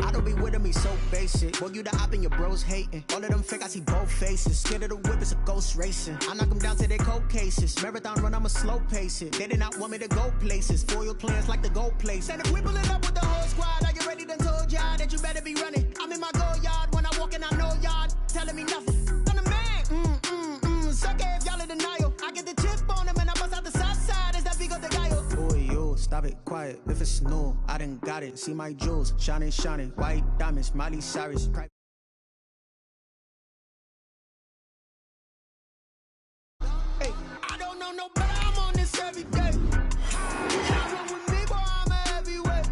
I don't be with him, he's so basic. Boy, you the op and your bros hating. All of them fake, I see both faces. Scared of the whip, it's a ghost racing. I knock them down to their cold cases. Marathon run, I'ma slow pace it. They did not want me to go places. Foil plans like the gold place. And if we pull it up with the whole squad, are you ready? Done told y'all that you better be running. I'm in my go yard. When I walk in, I know y'all telling me nothing. I'm the man. Suck it if y'all in denial. I get the chip on him and I bust out the south side. Is that big of the guy? Boy, yo, stop it, quiet. If it's new, I done got it. See my jewels, shining, white diamonds, Miley Cyrus. Hey, I don't know no better. I'm on this every day. I run with me, boy, I'm a heavyweight.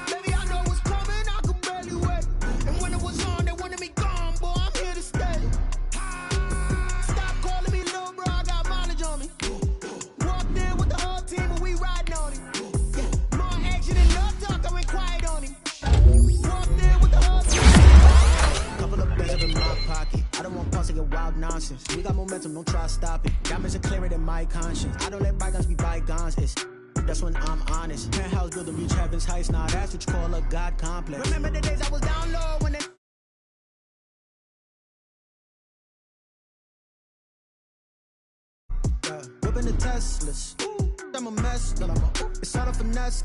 Baby, I know what's coming, I could barely wait. And when it was on, they wanted me gone, boy, I'm here to stay. Stop calling me little bro, I got mileage on me. Walked in with the whole team and we riding on it. Yeah, more action than no talk, I went quiet on him. Walked in with the whole team. Couple of bands up in my pocket. I don't want pulse to get wild nonsense. We got momentum, don't try to stop it. Diamonds are clearer than my conscience. I don't let bygones be bygones. That's when I'm honest. Penthouse building, reach heaven's heights. Now that's what you call a God complex. Remember the days I was down low when they... Whipping the Teslas. I'm a mess, but it's all a finesse.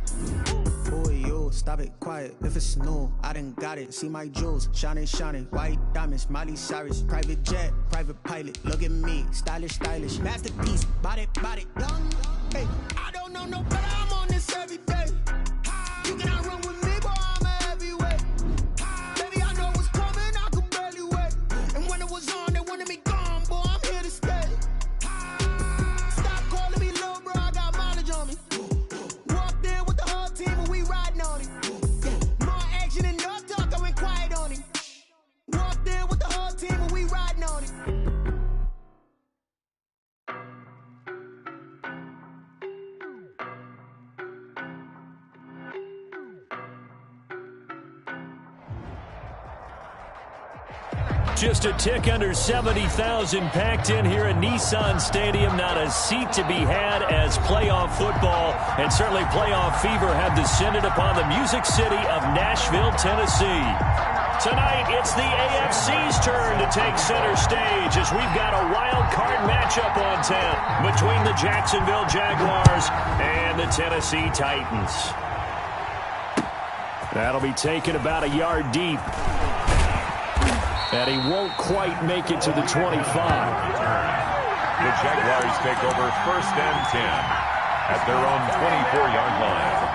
Boy, yo, stop it, quiet. If it's new, I done got it. See my jewels, shining, white diamonds, Miley Cyrus. Private jet, private pilot. Look at me, stylish, masterpiece. Body, young. Hey, I don't know no better. I'm on this every day. You cannot run with me, boy, I'm a heavyweight. Baby, I know what's coming, I could barely wait. And when it was on, they wanted me gone, boy, I'm here to stay. Stop calling me little bro, I got mileage on me. Walked in with the whole team and we riding on it. Yeah, more action than no talk, I went quiet on him. Walked in with the whole team and we riding on it. Just a tick under 70,000 packed in here at Nissan Stadium. Not a seat to be had as playoff football and certainly playoff fever have descended upon the Music City of Nashville, Tennessee. Tonight, it's the AFC's turn to take center stage as we've got a wild card matchup on tap between the Jacksonville Jaguars and the Tennessee Titans. That'll be taken about a yard deep. And he won't quite make it to the 25. The Jaguars take over 1st and 10 at their own 24-yard line.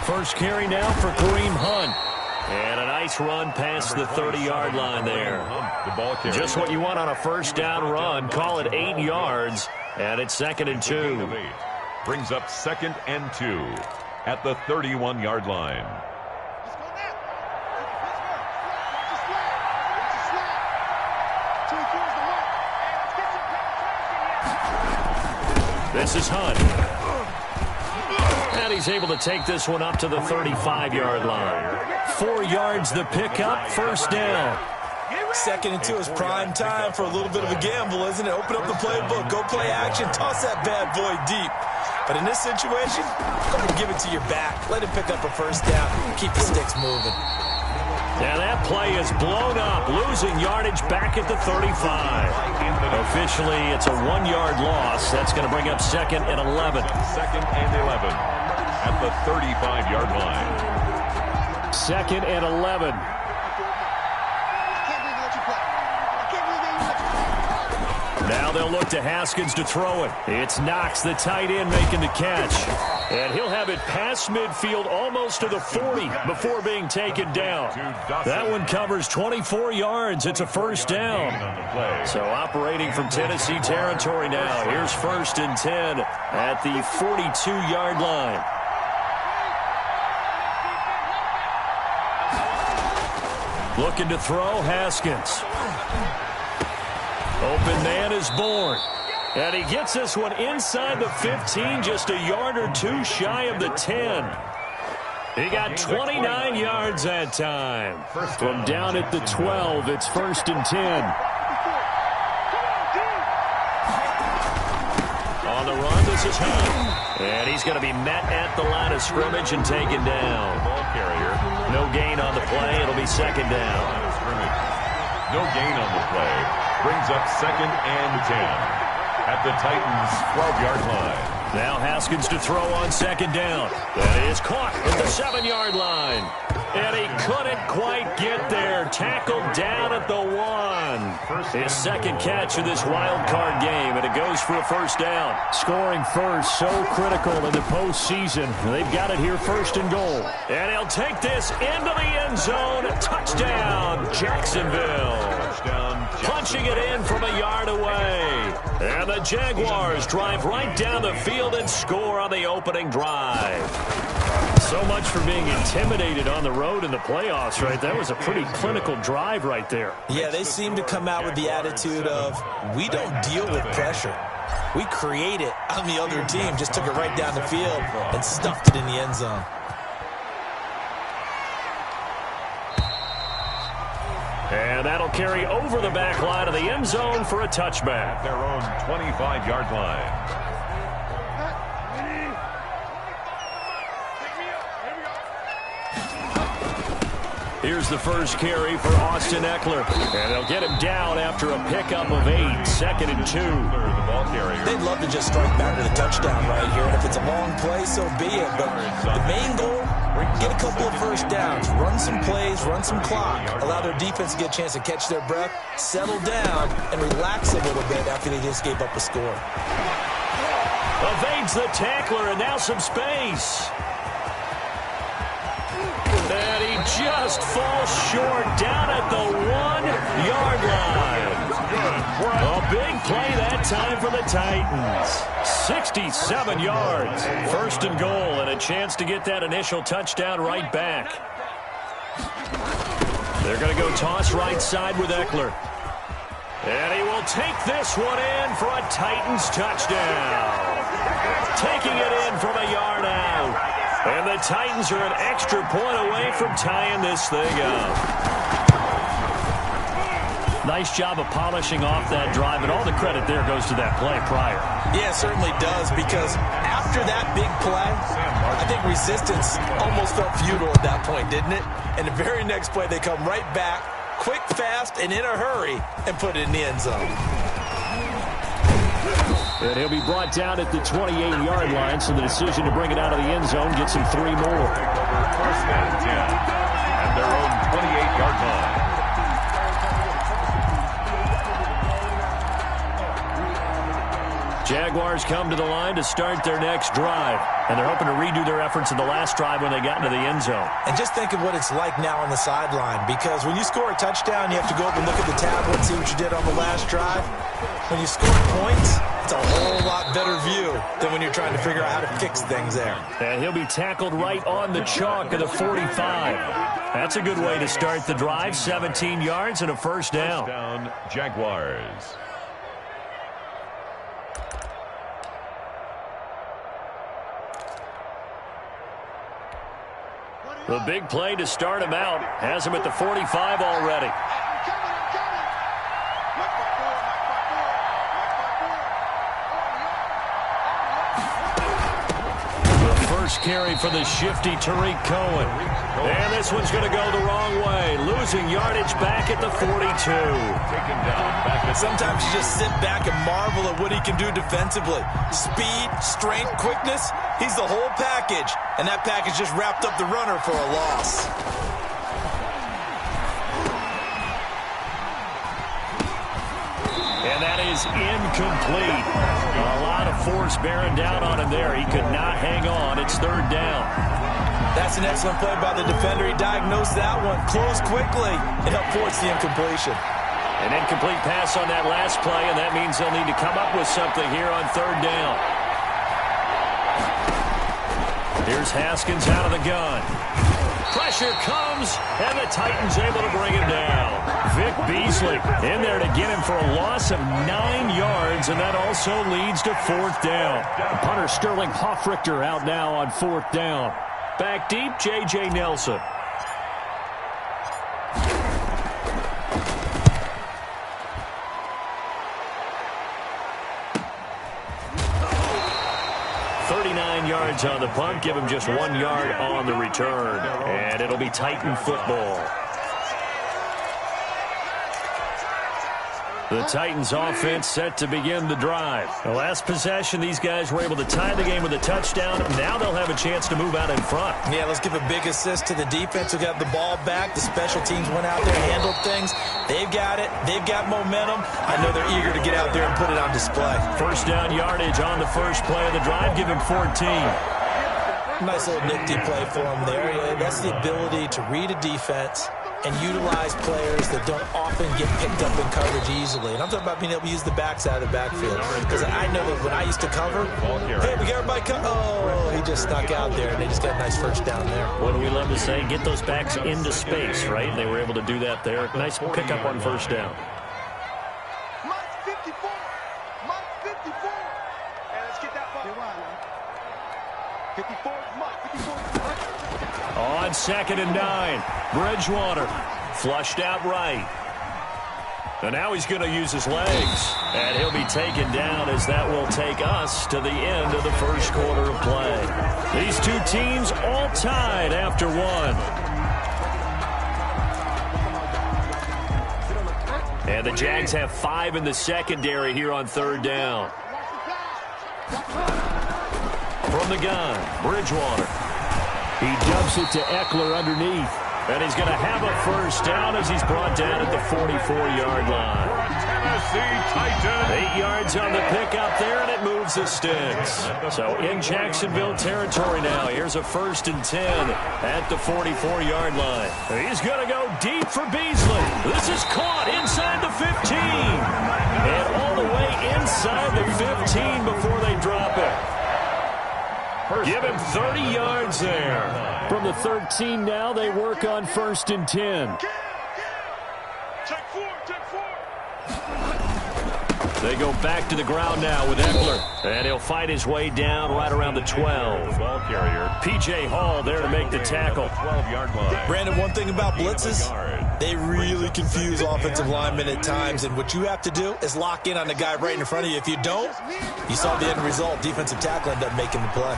First carry now for Kareem Hunt. And a nice run past the 30-yard line there. Just what you want on a first down run. Call it 8 yards. And it's 2nd and 2. Brings up 2nd and 2 at the 31-yard line. This is Hunt. And he's able to take this one up to the 35-yard line. 4 yards the pickup, first down. 2nd and 2 is prime time for a little bit of a gamble, isn't it? Open up the playbook, go play action, toss that bad boy deep. But in this situation, go ahead and give it to your back. Let him pick up a first down, keep the sticks moving. And that play is blown up, losing yardage back at the 35. Officially, it's a 1-yard loss. That's going to bring up 2nd and 11. 2nd and 11 at the 35-yard line. 2nd and 11. Now they'll look to Haskins to throw it. It's Knox, the tight end, making the catch. And he'll have it past midfield almost to the 40 before being taken down. That one covers 24 yards. It's a first down. So operating from Tennessee territory now. Here's 1st and 10 at the 42-yard line. Looking to throw, Haskins. Open man is born. And he gets this one inside the 15, just a yard or two shy of the 10. He got 29 yards that time. From down at the 12, it's 1st and 10. On the run, this is Hunt. And he's going to be met at the line of scrimmage and taken down. Ball carrier. No gain on the play. It'll be 2nd down. No gain on the play. Brings up 2nd and 10. At the Titans' 12-yard line. Now Haskins to throw on 2nd down. That is caught at the 7-yard line. And he couldn't quite get there. Tackled down at the 1. His 2nd catch of this wild card game, and it goes for a 1st down. Scoring first, so critical in the postseason. They've got it here, 1st and goal. And he'll take this into the end zone. Touchdown, Jacksonville. Punching it in from a yard away. And the Jaguars drive right down the field and score on the opening drive. So much for being intimidated on the road in the playoffs, right? That was a pretty clinical drive right there. Yeah, they seem to come out with the attitude of, we don't deal with pressure. We create it on the other team, just took it right down the field and stuffed it in the end zone. And that'll carry over the back line of the end zone for a touchback. Their own 25-yard line. Here's the first carry for Austin Eckler. And they'll get him down after a pickup of 8, 2nd and 2. The ball carrier. They'd love to just strike back with a touchdown right here. And if it's a long play, so be it. But the main goal, get a couple of 1st downs. Run some plays, run some clock. Allow their defense to get a chance to catch their breath, settle down, and relax a little bit after they just gave up a score. Evades the tackler, and now some space. And he just falls short down at the 1-yard line. A big play that time for the Titans. 67 yards. 1st and goal, and a chance to get that initial touchdown right back. They're going to go toss right side with Eckler. And he will take this one in for a Titans touchdown. Taking it in from a yard out. And the Titans are an extra point away from tying this thing up. Nice job of polishing off that drive, and all the credit there goes to that play prior. Yeah, it certainly does, because after that big play, I think resistance almost felt futile at that point, didn't it? And the very next play, they come right back, quick, fast, and in a hurry, and put it in the end zone. And he'll be brought down at the 28-yard line, so the decision to bring it out of the end zone gets him 3 more. 1st and 10 at their own 28-yard line. Jaguars come to the line to start their next drive, and they're hoping to redo their efforts in the last drive when they got into the end zone. And just think of what it's like now on the sideline, because when you score a touchdown, you have to go up and look at the tablet and see what you did on the last drive. When you score points, it's a whole lot better view than when you're trying to figure out how to fix things there. And he'll be tackled right on the chalk of the 45. That's a good way to start the drive. 17 yards and a 1st down. 1st down, Jaguars. The big play to start him out has him at the 45 already. The first carry for the shifty Tariq Cohen. And this one's going to go the wrong way. Losing yardage back at the 42. Taken down back at Sometimes you just sit back and marvel at what he can do defensively. Speed, strength, quickness. He's the whole package. And that package just wrapped up the runner for a loss. And that is incomplete. A lot of force bearing down on him there. He could not hang on. It's 3rd down. That's an excellent play by the defender. He diagnosed that one, closed quickly, and helped force the incompletion. An incomplete pass on that last play, and that means they'll need to come up with something here on 3rd down. Here's Haskins out of the gun. Pressure comes, and the Titans able to bring him down. Vic Beasley in there to get him for a loss of 9 yards, and that also leads to 4th down. Punter Sterling Hoffrichter out now on 4th down. Back deep, J.J. Nelson. Yards on the punt, give him just 1 yard on the return, and it'll be Titan football. The Titans offense set to begin the drive. The last possession, these guys were able to tie the game with a touchdown. Now they'll have a chance to move out in front. Yeah, let's give a big assist to the defense who got the ball back. The special teams went out there, handled things. They've got it. They've got momentum. I know they're eager to get out there and put it on display. First down yardage on the first play of the drive. Give him 14. Nice little nifty play for him there. Yeah, that's the ability to read a defense and utilize players that don't often get picked up in coverage easily. And I'm talking about being able to use the backs out of the backfield. Because I know that when I used to cover, hey, we got everybody oh, he just snuck out there, and they just got a nice first down there. What do we love to say? Get those backs into space, right? They were able to do that there. Nice pickup on first down. Mike 54. Mike 54. And let's get that ball. 54, Mike 54. On 2nd and 9, Bridgewater flushed out right. And now he's going to use his legs. And he'll be taken down as that will take us to the end of the first quarter of play. These two teams all tied after 1. And the Jags have 5 in the secondary here on 3rd down. From the gun, Bridgewater. He dumps it to Eckler underneath. And he's going to have a first down as he's brought down at the 44-yard line. Tennessee Titans. 8 yards on the pickup there, and it moves the sticks. So in Jacksonville territory now. Here's a 1st and 10 at the 44-yard line. He's going to go deep for Beasley. This is caught inside the 15. And all the way inside the 15 before they drop it. Give him 30 yards there. From the 13 now, they work on 1st and 10. Take 4. They go back to the ground now with Eckler. And he'll fight his way down right around the 12. Ball carrier. P.J. Hall there to make the tackle. 12-yard line. Brandon, one thing about blitzes, they really confuse offensive linemen at times, and what you have to do is lock in on the guy right in front of you. If you don't, you saw the end result. Defensive tackle ended up making the play.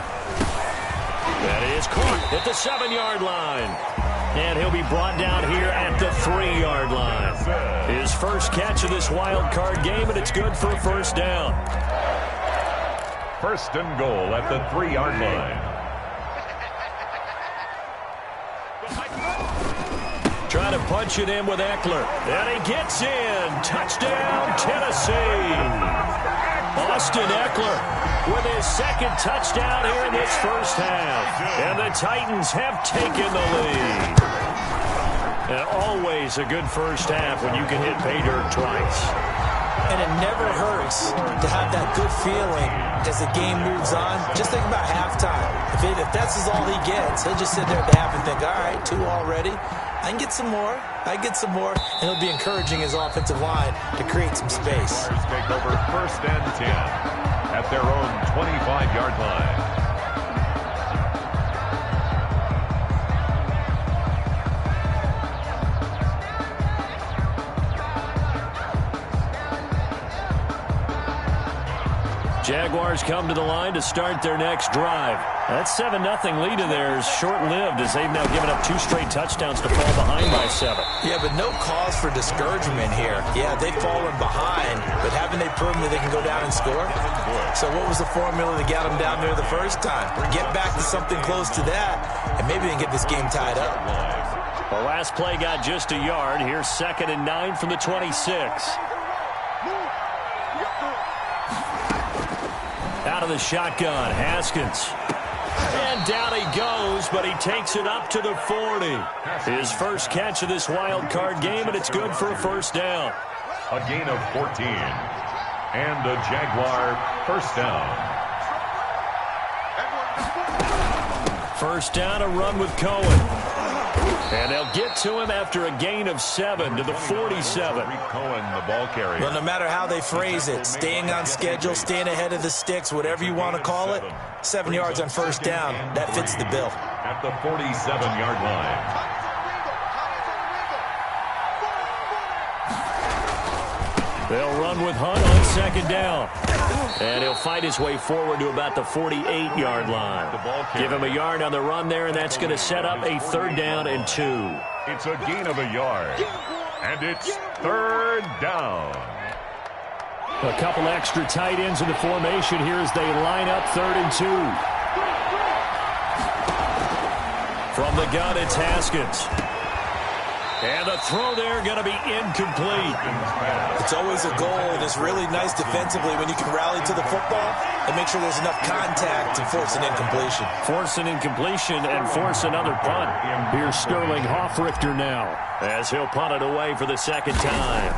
That is caught at the 7-yard line. And he'll be brought down here at the 3-yard line. His first catch of this wild card game, and it's good for a first down. 1st and goal at the 3-yard line. Trying to punch it in with Eckler. And he gets in. Touchdown, Tennessee. Austin Eckler with his 2nd touchdown here in this first half. And the Titans have taken the lead. And always a good first half when you can hit pay dirt twice. And it never hurts to have that good feeling as the game moves on. Just think about halftime. If that's all he gets, he'll just sit there at the half and think, all right, 2 already. I can get some more. And he'll be encouraging his offensive line to create some space. Take over 1st and 10 at their own 25-yard line. Jaguars come to the line to start their next drive. That 7-0 lead of theirs short-lived as they've now given up 2 straight touchdowns to fall behind by 7. Yeah, but no cause for discouragement here. Yeah, they've fallen behind, but haven't they proven that they can go down and score? So what was the formula that got them down there the first time? Get back to something close to that, and maybe they can get this game tied up. The last play got just a yard. Here's 2nd and 9 from the 26. Out of the shotgun, Haskins. And down he goes, but he takes it up to the 40. His first catch of this wild card game, and it's good for a first down. A gain of 14. And a Jaguar first down. First down, a run with Cohen. And they'll get to him after a gain of 7 to the 47. Cohen, the ball carrier. Well, no matter how they phrase it, staying on schedule, staying ahead of the sticks, whatever you want to call it, 7 yards on first down, that fits the bill. At the 47-yard line. They'll run with Hunt on second down. And he'll fight his way forward to about the 48-yard line. Give him a yard on the run there, and that's going to set up a 3rd down and 2. It's a gain of a yard. And it's 3rd down. A couple extra tight ends in the formation here as they line up 3rd and 2. From the gun, it's Haskins. And the throw there going to be incomplete. It's always a goal, and it's really nice defensively when you can rally to the football and make sure there's enough contact to force an incompletion. Force an incompletion and force another punt. Here's Sterling Hoffrichter now as he'll punt it away for the 2nd time.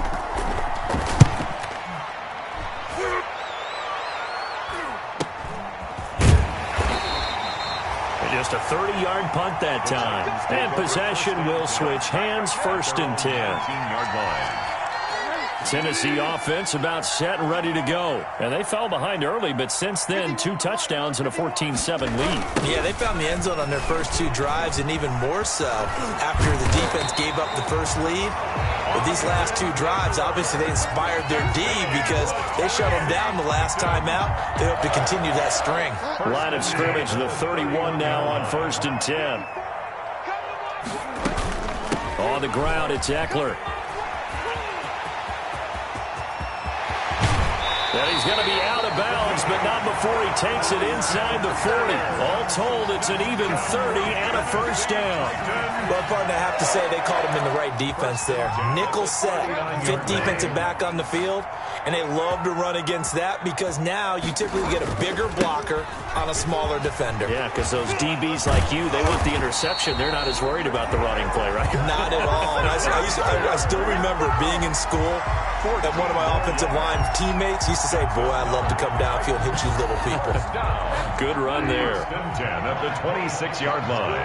Just a 30-yard punt that time. And possession will switch hands, 1st and 10. Tennessee offense about set and ready to go. And they fell behind early, but since then, 2 touchdowns and a 14-7 lead. Yeah, they found the end zone on their first 2 drives, and even more so after the defense gave up the first lead. But these last 2 drives, obviously they inspired their D because they shut them down the last time out. They hope to continue that string. Line of scrimmage, the 31 now on 1st and 10. On the ground, it's Eckler. And he's going to be out of bounds, but not before he takes it inside the 40. All told, it's an even 30 and a 1st down. Well, partner, I have to say they called him in the right defense there. Nickel set, 5th defensive back on the field, and they love to run against that because now you typically get a bigger blocker on a smaller defender. Yeah, because those DBs like you, they want the interception. They're not as worried about the running play, right? Not at all. And I still remember being in school, and one of my offensive line teammates used to say, boy, I'd love to come downfield and hit you little people. Good run there. 10 at the 26-yard line.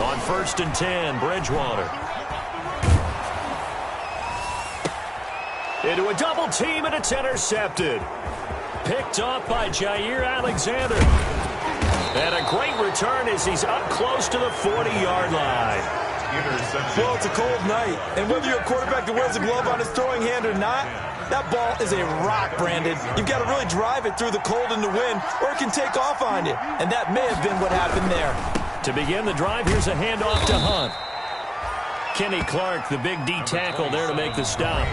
On 1st and 10, Bridgewater. Into a double team, and it's intercepted. Picked off by Jair Alexander. And a great return as he's up close to the 40-yard line. Well, it's a cold night, and whether you're a quarterback that wears a glove on his throwing hand or not, that ball is a rock, Brandon. You've got to really drive it through the cold and the wind, or it can take off on you, and that may have been what happened there. To begin the drive, here's a handoff to Hunt. Kenny Clark, the big D tackle there to make the stop.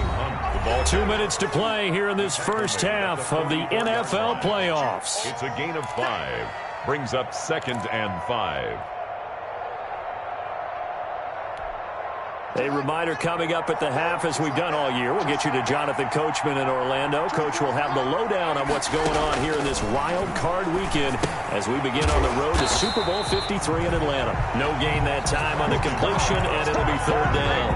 2 minutes to play here in this first half of the NFL playoffs. It's a gain of 5. Brings up 2nd and 5. A reminder coming up at the half, as we've done all year. We'll get you to Jonathan Coachman in Orlando. Coach will have the lowdown on what's going on here in this wild card weekend as we begin on the road to Super Bowl 53 in Atlanta. No gain that time on the completion, and it'll be 3rd down.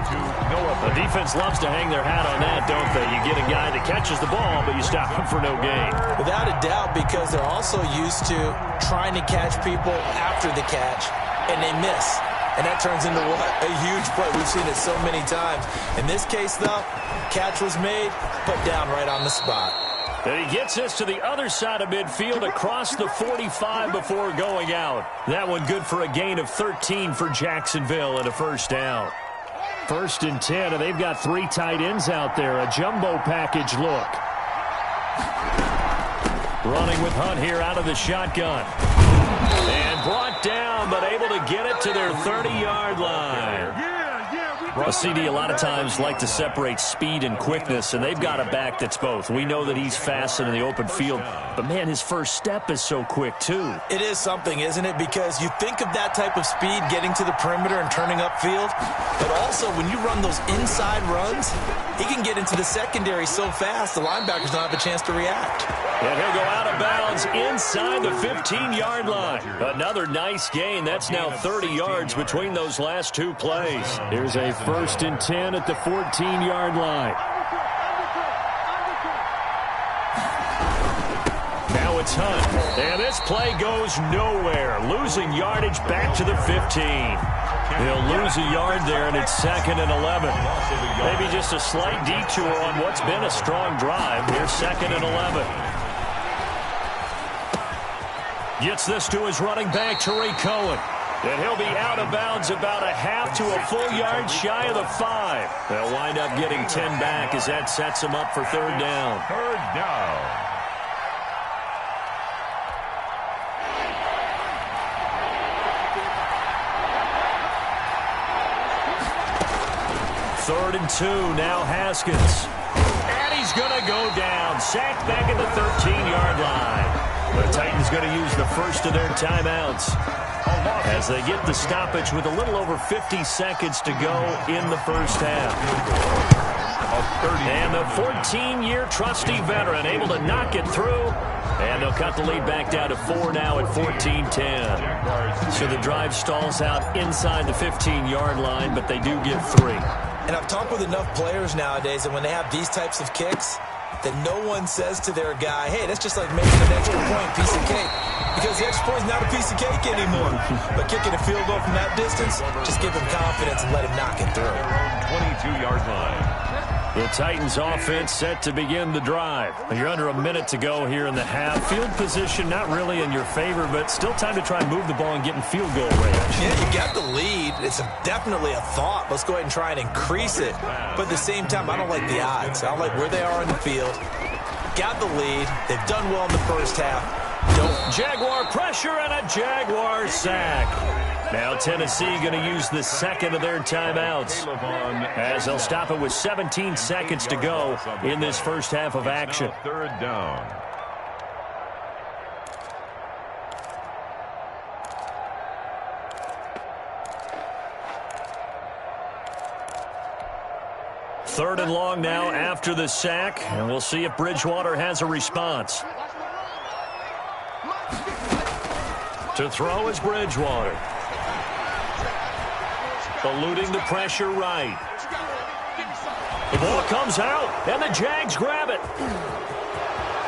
The defense loves to hang their hat on that, don't they? You get a guy that catches the ball, but you stop him for no gain. Without a doubt, because they're also used to trying to catch people after the catch, and they miss. And that turns into what? A huge play. We've seen it so many times. In this case, though, catch was made, put down right on the spot. And he gets us to the other side of midfield across the 45 before going out. That one good for a gain of 13 for Jacksonville and a 1st down. 1st and 10, and they've got 3 tight ends out there. A jumbo package look. Running with Hunt here out of the shotgun. And brought down, but able to get it to their 30-yard line. A CD a lot of times like to separate speed and quickness, and they've got a back that's both. We know that he's fast in the open field, but, man, his first step is so quick, too. It is something, isn't it? Because you think of that type of speed getting to the perimeter and turning upfield, but also when you run those inside runs, he can get into the secondary so fast the linebackers don't have a chance to react. And he'll go out of bounds inside the 15-yard line. Another nice gain. That's now 30 yards between those last 2 plays. Here's a 1st and 10 at the 14-yard line. Now it's Hunt. And this play goes nowhere. Losing yardage back to the 15. He'll lose a yard there, and it's 2nd and 11. Maybe just a slight detour on what's been a strong drive. Here's 2nd and 11. Gets this to his running back, Tariq Cohen. And he'll be out of bounds about a half to a full yard shy of the 5. They'll wind up getting 10 back as that sets them up for 3rd down. 3rd down. Third and 2, now Haskins. And he's going to go down. Sacked back at the 13-yard line. The Titans going to use the first of their timeouts as they get the stoppage with a little over 50 seconds to go in the first half. And the 14-year trusty veteran able to knock it through. And they'll cut the lead back down to 4 now at 14-10. So the drive stalls out inside the 15-yard line, but they do get 3. And I've talked with enough players nowadays that when they have these types of kicks, that no one says to their guy, hey, that's just like making an extra point, piece of cake. Because the extra point is not a piece of cake anymore. But kicking a field goal from that distance, just give him confidence and let him knock it through. 22-yard line. The Titans offense set to begin the drive. You're under a minute to go here in the half. Field position not really in your favor, but still time to try and move the ball and get in field goal range. Yeah, you got the lead. It's definitely a thought. Let's go ahead and try and increase it. But at the same time, I don't like the odds. I don't like where they are on the field. Got the lead. They've done well in the first half. Jaguar pressure and a Jaguar sack. Now Tennessee going to use the second of their timeouts as they'll stop it with 17 seconds to go in this first half of action. 3rd down. Third and long now after the sack, and we'll see if Bridgewater has a response. To throw is Bridgewater. Eluding the pressure right. The ball comes out, and the Jags grab it.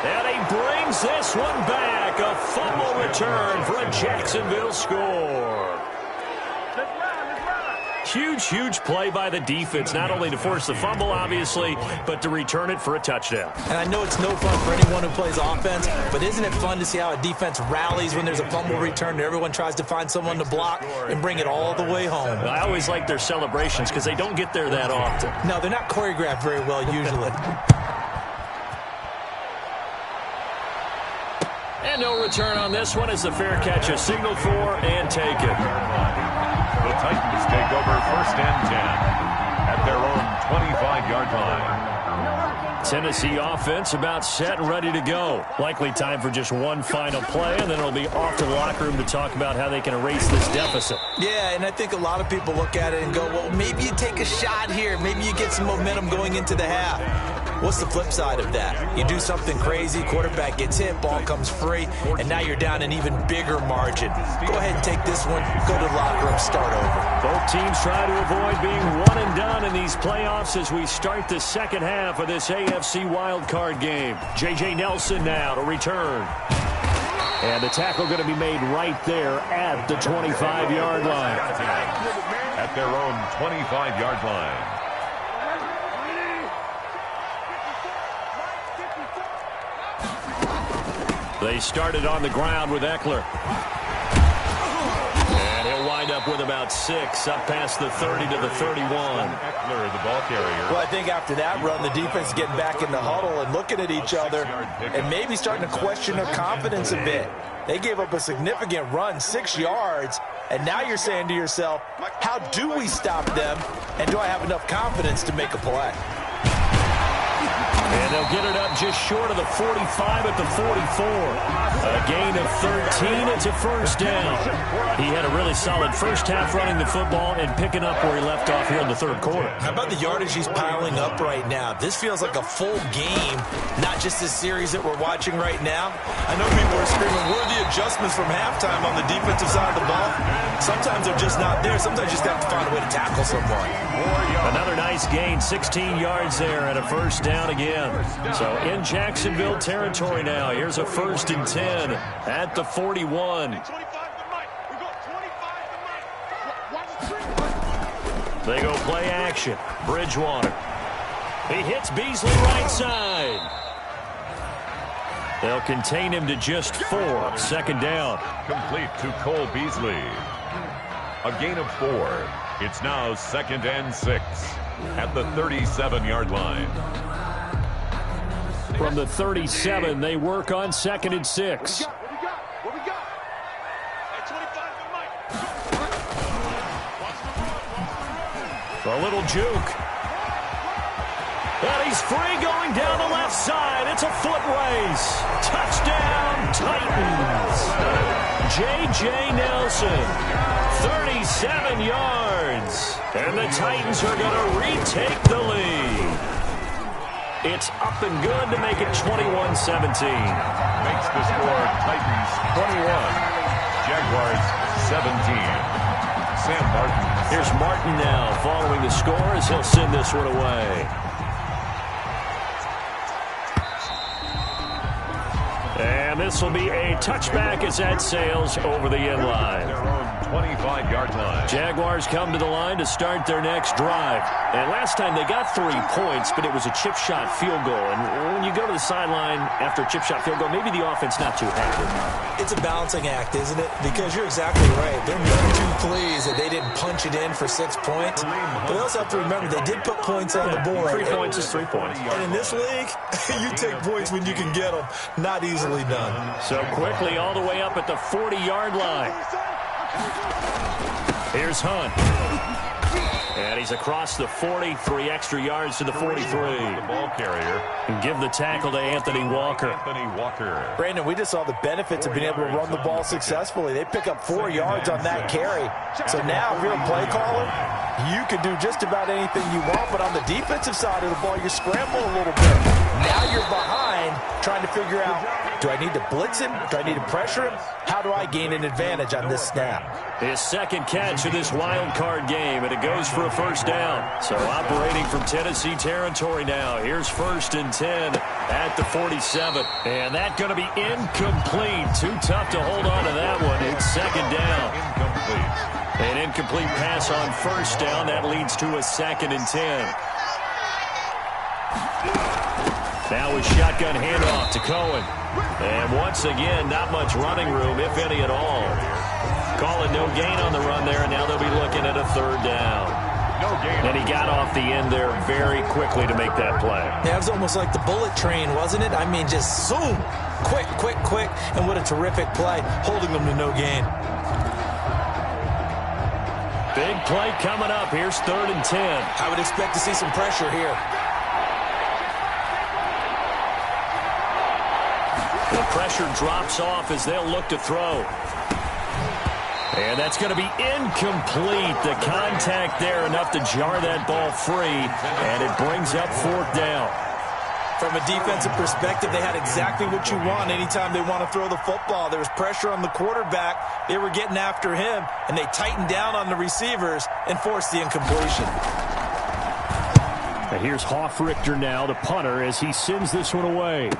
And he brings this one back. A fumble return for a Jacksonville score. Huge play by the defense, not only to force the fumble, obviously, but to return it for a touchdown. And I know it's no fun for anyone who plays offense, but isn't it fun to see how a defense rallies when there's a fumble return and everyone tries to find someone to block and bring it all the way home? I always like their celebrations because they don't get there that often. No, they're not choreographed very well usually. And no return on this one as the fair catch is signaled for and taken. The Titans take over 1st and 10 at their own 25-yard line. Tennessee offense about set and ready to go. Likely time for just one final play, and then it'll be off to the locker room to talk about how they can erase this deficit. Yeah, and I think a lot of people look at it and go, well, maybe you take a shot here. Maybe you get some momentum going into the half. What's the flip side of that? You do something crazy, quarterback gets hit, ball comes free, and now you're down an even bigger margin. Go ahead and take this one, go to the locker room, start over. Both teams try to avoid being one and done in these playoffs as we start the second half of this AFC wildcard game. J.J. Nelson now to return. And the tackle going to be made right there at the 25-yard line. At their own 25-yard line. They started on the ground with Eckler. And he'll wind up with about 6 up past the 30 to the 31. Eckler, the ball carrier. Well, I think after that run, the defense is getting back in the huddle and looking at each other and maybe starting to question their confidence a bit. They gave up a significant run, 6 yards, and now you're saying to yourself, how do we stop them, and do I have enough confidence to make a play? And they'll get it up just short of the 45 at the 44. A gain of 13. It's a first down. He had a really solid first half running the football and picking up where he left off here in the third quarter. How about the yardage he's piling up right now? This feels like a full game, not just this series that we're watching right now. I know people are screaming, where are the adjustments from halftime on the defensive side of the ball? Sometimes they're just not there. Sometimes you just have to find a way to tackle someone. Another nice gain, 16 yards there and a first down again. So in Jacksonville territory now. Here's a 1st and 10 at the 41. They go play action. Bridgewater. He hits Beasley right side. They'll contain him to just 4. 2nd down. Complete to Cole Beasley. A gain of 4. It's now 2nd and 6 at the 37-yard line. From the 37, they work on 2nd and 6. What we got? At 25 A little juke. And he's free going down the left side. It's a foot race. Touchdown, Titans. J.J. Nelson, 37 yards. And the Titans are going to retake the lead. It's up and good to make it 21-17. Makes the score Titans 21, Jaguars 17. Sam Martin. Here's Martin now following the score as he'll send this one away. And this will be a touchback as that sails over the end line. Their own 25-yard line. Jaguars come to the line to start their next drive. And last time they got 3 points, but it was a chip shot field goal. And when you go to the sideline after a chip shot field goal, maybe the offense not too happy. It's a balancing act, isn't it? Because you're exactly right. They're none too pleased that they didn't punch it in for 6 points. But they also have to remember they did put points on the board. 3 points is 3 points. And in this league, you take points when you can get them. Not easily done. So quickly all the way up at the 40-yard line. Here's Hunt. And he's across the 40, 3 extra yards to the 43. The ball carrier. And give the tackle to Anthony Walker. Anthony Walker. Brandon, we just saw the benefits of being able to run the ball successfully. They pick up 4 yards on that carry. So now if you're a play caller, you can do just about anything you want. But on the defensive side of the ball, you scramble a little bit. Now you're behind trying to figure out, do I need to blitz him? Do I need to pressure him? How do I gain an advantage on this snap? His 2nd catch of this wild card game, and it goes for a 1st down. So operating from Tennessee territory now. Here's 1st and 10 at the 47. And that's going to be incomplete. Too tough to hold on to that one. It's 2nd down. Incomplete. An incomplete pass on 1st down. That leads to a 2nd and 10. Now a shotgun handoff to Cohen. And once again, not much running room, if any at all. Call it no gain on the run there, and now they'll be looking at a 3rd down. No gain. And he got off the end there very quickly to make that play. Yeah, it was almost like the bullet train, wasn't it? I mean, just zoom. Quick, quick, quick. And what a terrific play, holding them to no gain. Big play coming up. Here's 3rd and 10. I would expect to see some pressure here. The pressure drops off as they'll look to throw. And that's going to be incomplete. The contact there enough to jar that ball free, and it brings up 4th down. From a defensive perspective, they had exactly what you want anytime they want to throw the football. There was pressure on the quarterback. They were getting after him, and they tightened down on the receivers and forced the incompletion. And here's Hoffrichter now, the punter, as he sends this one away.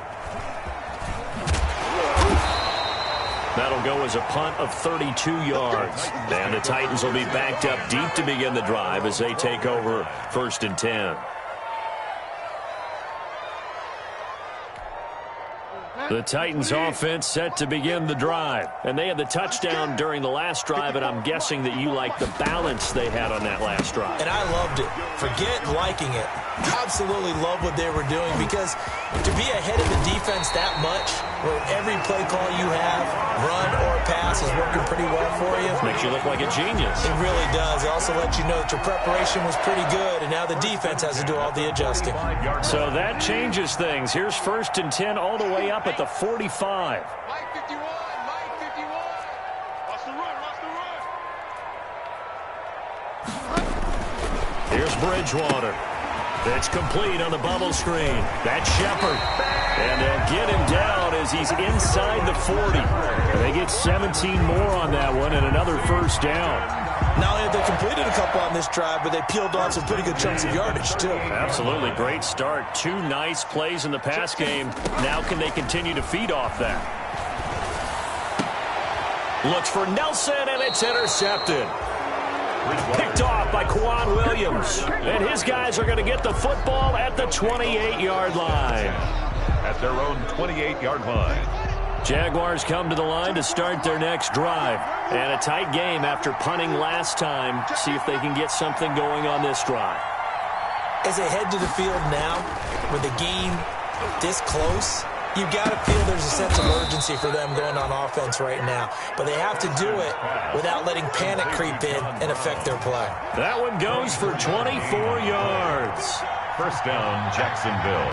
That'll go as a punt of 32 yards. And the Titans will be backed up deep to begin the drive as they take over 1st and 10. The Titans offense set to begin the drive. And they had the touchdown during the last drive, and I'm guessing that you like the balance they had on that last drive. And I loved it. Forget liking it. Absolutely love what they were doing, because to be ahead of the defense that much, where every play call you have, run or pass, is working pretty well for you. Makes you look like a genius. It really does. It also lets you know that your preparation was pretty good, and now the defense has to do all the adjusting. So that changes things. Here's 1st and 10 all the way up at the 45. Mike 51, Mike 51. Watch the run, watch the run. Here's Bridgewater. It's complete on the bubble screen. That's Shepard. And they'll get him down as he's inside the 40. And they get 17 more on that one and another first down. Not only have they completed a couple on this drive, but they peeled off some pretty good chunks of yardage, too. Absolutely. Great start. 2 nice plays in the pass game. Now can they continue to feed off that? Looks for Nelson, and it's intercepted. Picked off by Quan Williams. And his guys are going to get the football at the 28-yard line. At their own 28-yard line. Jaguars come to the line to start their next drive. And a tight game after punting last time. See if they can get something going on this drive. As they head to the field now, with the game this close, you've got to feel there's a sense of urgency for them going on offense right now. But they have to do it without letting panic creep in and affect their play. That one goes for 24 yards. First down, Jacksonville.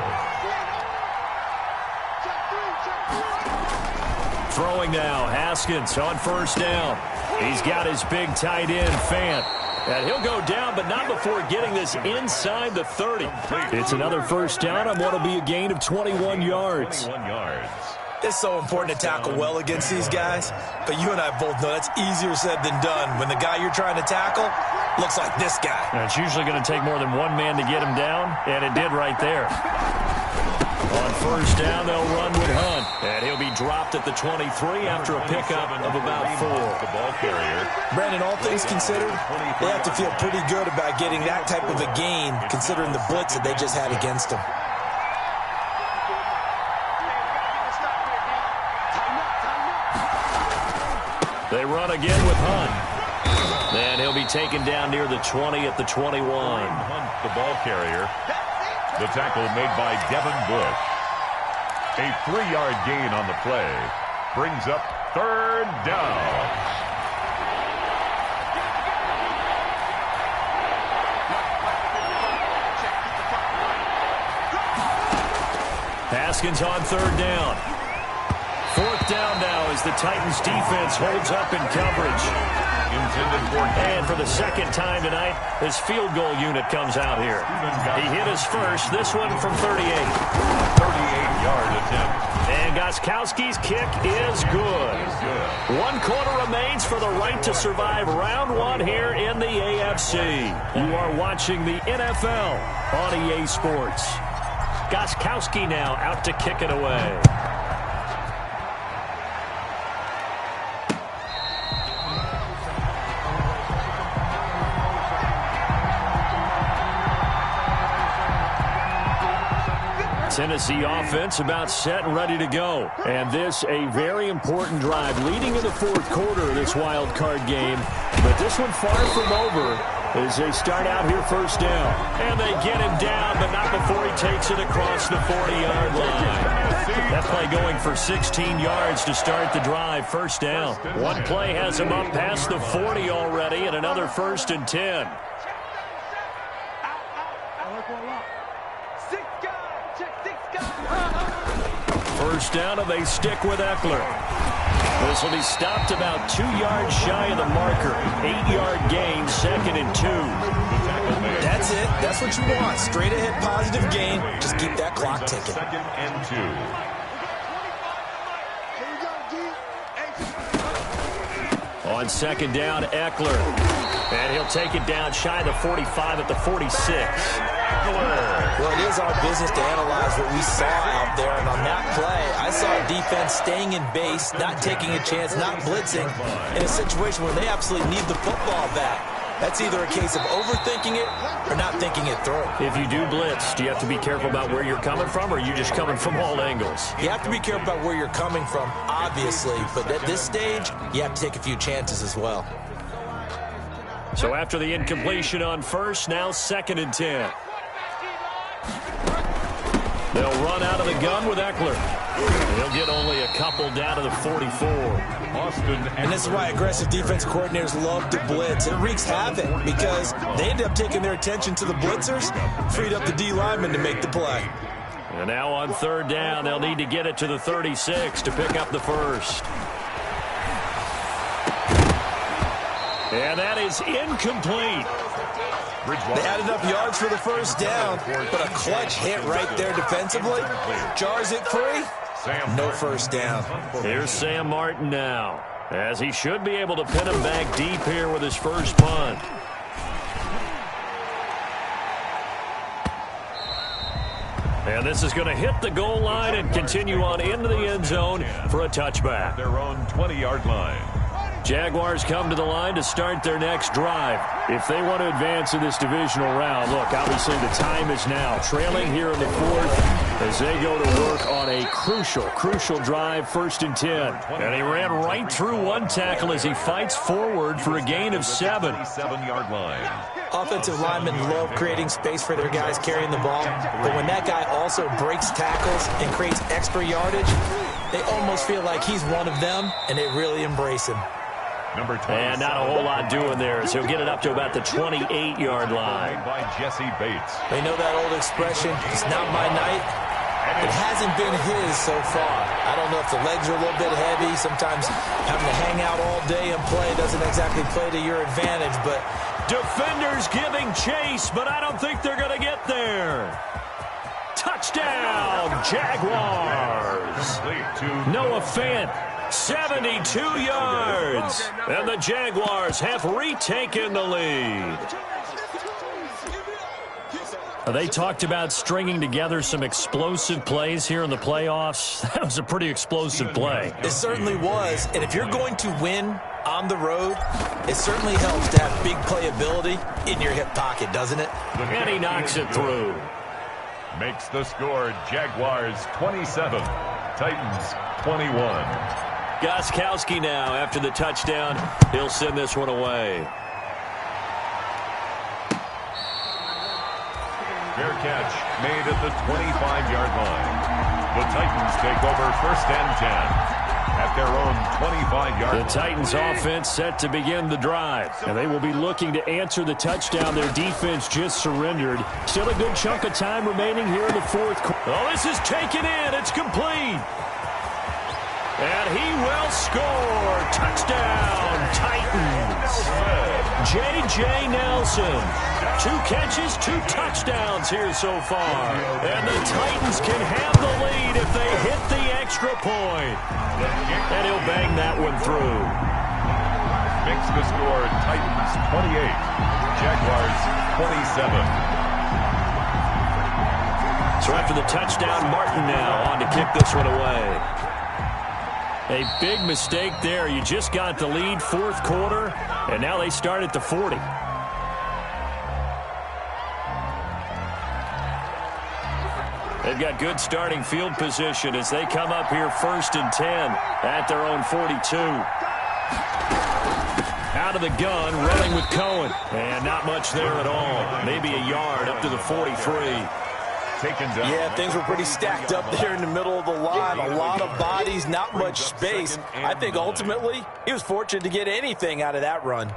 Throwing now, Haskins on first down. He's got his big tight end, Fant. And he'll go down, but not before getting this inside the 30. It's another first down on what will be a gain of 21 yards. 21 yards. It's so important to tackle well against these guys, but you and I both know that's easier said than done when the guy you're trying to tackle looks like this guy. And it's usually going to take more than one man to get him down, and it did right there. On first down, they'll run with Hunt. And he'll be dropped at the 23 after a pickup of about 4. The ball carrier. Brandon, all things considered, they have to feel pretty good about getting that type of a gain, considering the blitz that they just had against them. They run again with Hunt. And he'll be taken down near the 20 at the 21. Hunt, the ball carrier. The tackle made by Devin Bush. A 3-yard gain on the play. Brings up third down. Haskins on third down. Fourth down now as the Titans defense holds up in coverage. And for the second time tonight, his field goal unit comes out here. He hit his first, this one from 38. 38-yard attempt. And Gostkowski's kick is good. 1 quarter remains for the right to survive round 1 here in the AFC. You are watching the NFL on EA Sports. Gostkowski now out to kick it away. Tennessee offense about set and ready to go. And this a very important drive leading in the fourth quarter of this wild card game. But this one far from over as they start out here first down. And they get him down, but not before he takes it across the 40-yard line. That play going for 16 yards to start the drive. First down. One play has him up past the 40 already, and another 1st and 10. First down, and they stick with Eckler. This will be stopped about 2 yards shy of the marker. 8-yard gain, 2nd and 2. That's it. That's what you want. Straight ahead positive gain. Just keep that clock ticking. 2nd and 2. On second down, Eckler. And he'll take it down shy of the 45 at the 46. Well, it is our business to analyze what we saw out there. And on that play, I saw a defense staying in base, not taking a chance, not blitzing, in a situation where they absolutely need the football back. That's either a case of overthinking it or not thinking it through. If you do blitz, do you have to be careful about where you're coming from, or are you just coming from all angles? You have to be careful about where you're coming from, obviously. But at this stage, you have to take a few chances as well. So after the incompletion on first, now 2nd and 10. They'll run out of the gun with Eckler. He'll get only a couple down to the 44. And this is why aggressive defense coordinators love to blitz. It wreaks havoc because they end up taking their attention to the blitzers, freed up the D lineman to make the play. And now on third down, they'll need to get it to the 36 to pick up the first. And that is incomplete. They had enough yards for the first down, but a clutch hit right there defensively. Jars it free. No first down. Here's Sam Martin now, as he should be able to pin him back deep here with his first punt. And this is going to hit the goal line and continue on into the end zone for a touchback. Their own 20-yard line. Jaguars come to the line to start their next drive. If they want to advance in this divisional round, look, obviously the time is now. Trailing here in the fourth as they go to work on a crucial drive, 1st and 10. And he ran right through one tackle as he fights forward for a gain of 7. 7-yard line. Offensive linemen love creating space for their guys carrying the ball, but when that guy also breaks tackles and creates extra yardage, they almost feel like he's one of them, and they really embrace him. Number 20. And not a whole lot doing there, so he'll get it up to about the 28-yard line. By Jesse Bates. They know that old expression, it's not my night. It hasn't been his so far. I don't know if the legs are a little bit heavy. Sometimes having to hang out all day and play doesn't exactly play to your advantage, but defenders giving chase, but I don't think they're going to get there. Touchdown, Jaguars. Noah Fant, 72 yards. And the Jaguars have retaken the lead. They talked about stringing together some explosive plays here in the playoffs. That was a pretty explosive play. It certainly was. And if you're going to win on the road, it certainly helps to have big playability in your hip pocket, doesn't it? And he knocks it through. Makes the score Jaguars 27, Titans 21. Gostkowski now after the touchdown. He'll send this one away. Fair catch made at the 25-yard line. The Titans take over 1st and 10 at their own 25-yard line. The Titans offense set to begin the drive, and they will be looking to answer the touchdown their defense just surrendered. Still a good chunk of time remaining here in the fourth quarter. Oh, this is taken in. It's complete. And he will score. Touchdown, Titans. J.J. Nelson. 2 catches, 2 touchdowns here so far. And the Titans can have the lead if they hit the extra point. And he'll bang that one through. Makes the score Titans 28, Jaguars 27. So after the touchdown, Martin now on to kick this one away. A big mistake there. You just got the lead, 4th quarter, and now they start at the 40. They've got good starting field position as they come up here 1st and 10 at their own 42. Out of the gun, running with Cohen. And not much there at all. Maybe a yard up to the 43. Yeah, things were pretty stacked up there in the middle of the line. A lot of bodies, not much space. I think ultimately he was fortunate to get anything out of that run.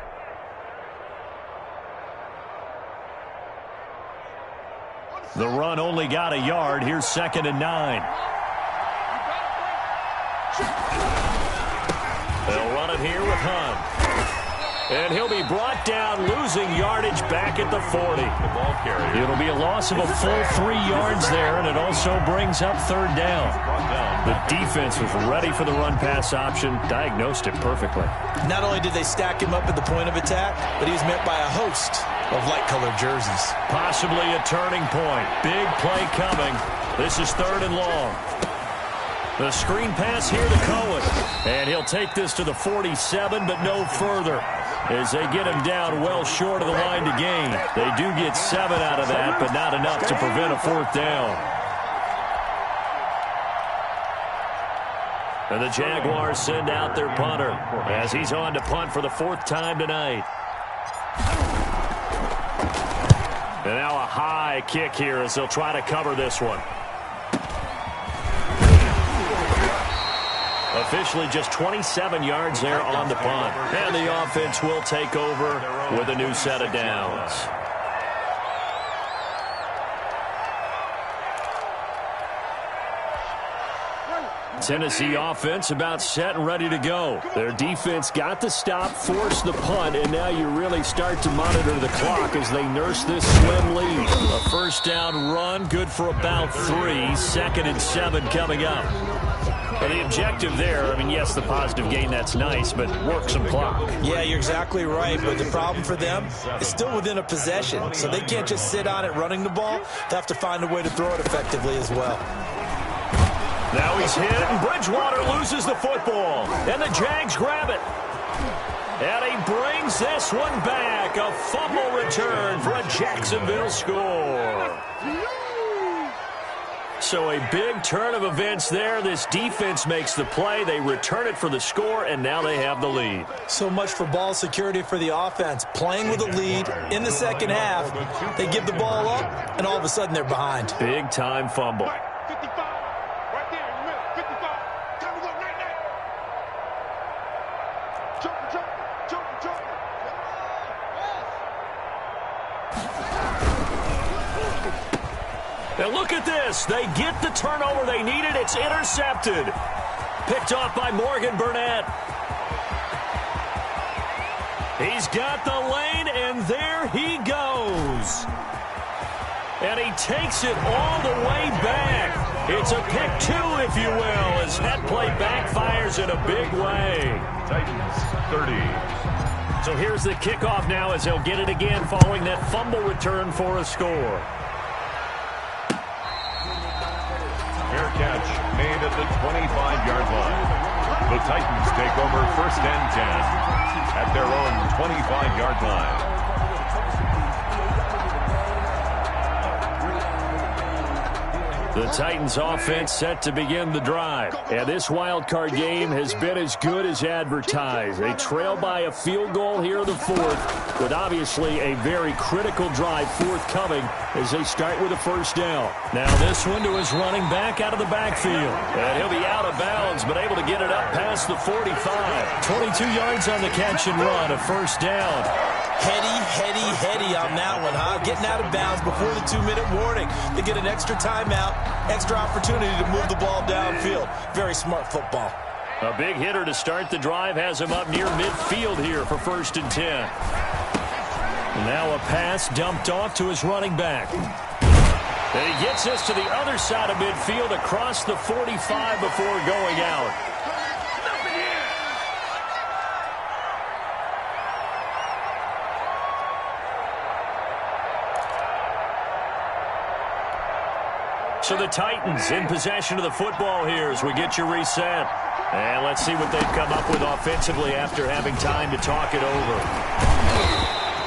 The run only got a yard. Here's 2nd and 9. They'll run it here with Hunt. And he'll be brought down, losing yardage back at the 40. It'll be a loss of a full 3 yards there, and it also brings up 3rd down. The defense was ready for the run-pass option, diagnosed it perfectly. Not only did they stack him up at the point of attack, but he was met by a host of light-colored jerseys. Possibly a turning point. Big play coming. This is 3rd and long. The screen pass here to Cohen. And he'll take this to the 47, but no further. As they get him down well short of the line to gain. They do get 7 out of that, but not enough to prevent a 4th down. And the Jaguars send out their punter as he's on to punt for the 4th time tonight. And now a high kick here as they'll try to cover this one. Officially just 27 yards there on the punt. And the offense will take over with a new set of downs. Tennessee offense about set and ready to go. Their defense got the stop, forced the punt, and now you really start to monitor the clock as they nurse this slim lead. A first down run, good for about 3. 2nd and 7 coming up. Well, the objective there, I mean, yes, the positive gain, that's nice, but work some clock. Yeah, you're exactly right, but the problem for them is still within a possession, so they can't just sit on it running the ball. They have to find a way to throw it effectively as well. Now he's hit, and Bridgewater loses the football, and the Jags grab it. And he brings this one back, a fumble return for a Jacksonville score. So a big turn of events there. This defense makes the play. They return it for the score, and now they have the lead. So much for ball security for the offense. Playing with a lead in the second half, they give the ball up, and all of a sudden they're behind. Big-time fumble. And look at this. They get the turnover they needed. It's intercepted. Picked off by Morgan Burnett. He's got the lane, and there he goes. And he takes it all the way back. It's a pick 2, if you will, as that play backfires in a big way. Titans 30. So here's the kickoff now as they'll get it again following that fumble return for a score. Fair catch made at the 25-yard line. The Titans take over 1st and 10 at their own 25-yard line. The Titans offense set to begin the drive. And this wild card game has been as good as advertised. They trail by a field goal here in the 4th, with obviously a very critical drive forthcoming as they start with a first down. Now this one to his running back out of the backfield. And he'll be out of bounds, but able to get it up past the 45. 22 yards on the catch and run, a first down. Heady on that one, huh? Getting out of bounds before the 2-minute warning. They get an extra timeout, extra opportunity to move the ball downfield. Very smart football. A big hitter to start the drive has him up near midfield here for 1st and 10. Now a pass dumped off to his running back. And he gets us to the other side of midfield across the 45 before going out. So the Titans in possession of the football here as we get you reset. And let's see what they've come up with offensively after having time to talk it over.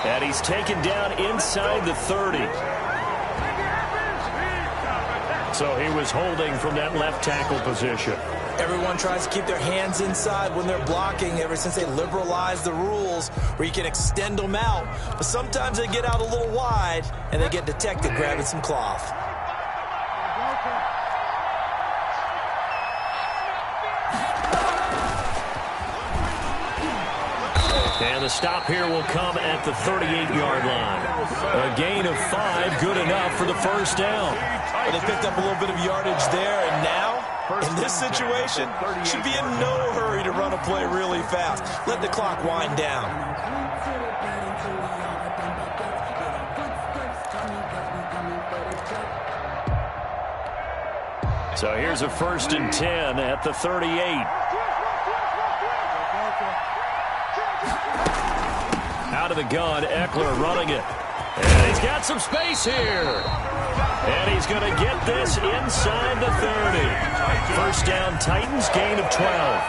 And he's taken down inside the 30. So he was holding from that left tackle position. Everyone tries to keep their hands inside when they're blocking ever since they liberalized the rules where you can extend them out. But sometimes they get out a little wide and they get detected grabbing some cloth. And the stop here will come at the 38-yard line. A gain of 5, good enough for the first down. Well, they picked up a little bit of yardage there, and now, in this situation, should be in no hurry to run a play really fast. Let the clock wind down. So here's a 1st and 10 at the 38. Out of the gun, Eckler running it. And he's got some space here. And he's going to get this inside the 30. First down, Titans, gain of 12.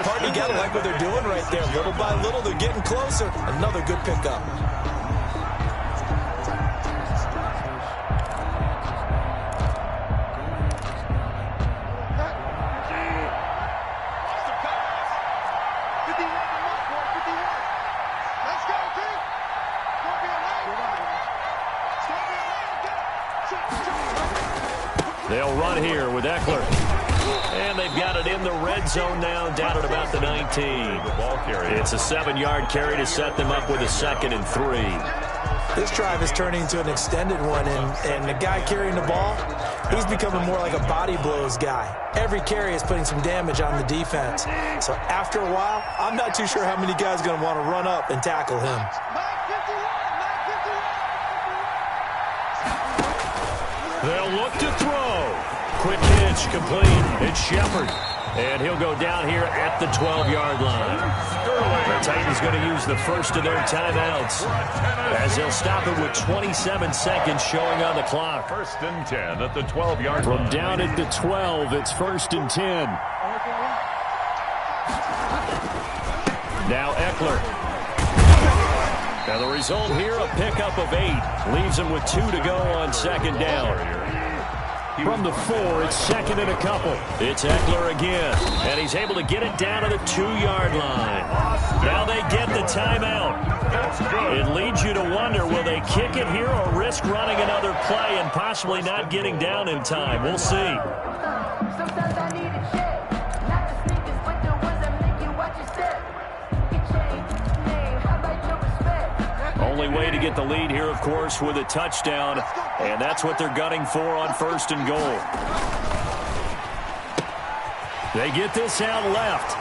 Partner, you got to like what they're doing right there. Little by little, they're getting closer. Another good pickup. They'll run here with Eckler. And they've got it in the red zone now, down at about the 19. It's a 7-yard carry to set them up with a 2nd and 3. This drive is turning into an extended one, and the guy carrying the ball, He's becoming more like a body blows guy. Every carry is putting some damage on the defense. So after a while, I'm not too sure how many guys are going to want to run up and tackle him. They'll look to throw. Quick pitch complete. It's Shepard. And he'll go down here at the 12-yard line. The Titans going to use the first of their timeouts as they'll stop it with 27 seconds showing on the clock. First and 10 at the 12-yard line. From down at the 12, it's first and 10. Now Eckler. Now the result here, a pickup of 8. Leaves him with 2 to go on second down. From the 4, it's second and a couple. It's Eckler again, and he's able to get it down to the 2-yard line. Now they get the timeout. It leads you to wonder, will they kick it here or risk running another play and possibly not getting down in time? We'll see. Only way to get the lead here, of course, with a touchdown, and that's what they're gunning for on first and goal. They get this out left,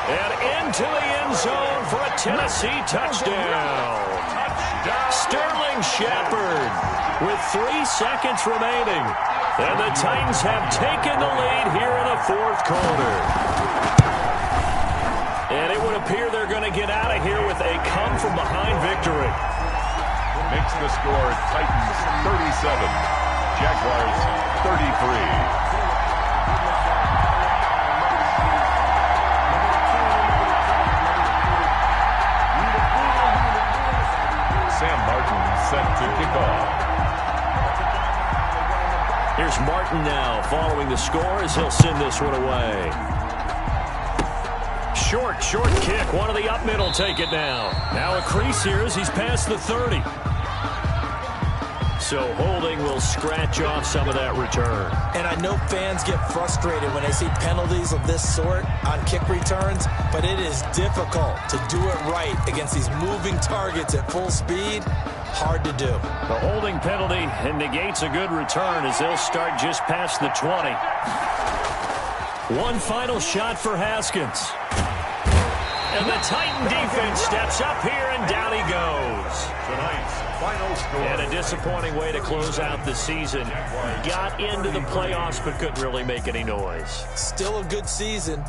and into the end zone for a Tennessee touchdown. Sterling Shepard with 3 seconds remaining, and the Titans have taken the lead here in the fourth quarter. And it would appear they're going to get out of here with a come-from-behind victory. Makes the score Titans 37, Jaguars 33. Sam Martin set to kick off. Here's Martin now following the score as he'll send this one away. Short kick. One of the up middle take it now. Now a crease here as he's past the 30. So holding will scratch off some of that return. And I know fans get frustrated when they see penalties of this sort on kick returns, but it is difficult to do it right against these moving targets at full speed. Hard to do. The holding penalty negates a good return as they'll start just past the 20. One final shot for Haskins. And the Titan defense steps up here, and down he goes. Tonight's final score. And a disappointing way to close out the season. Got into the playoffs, but couldn't really make any noise. Still a good season.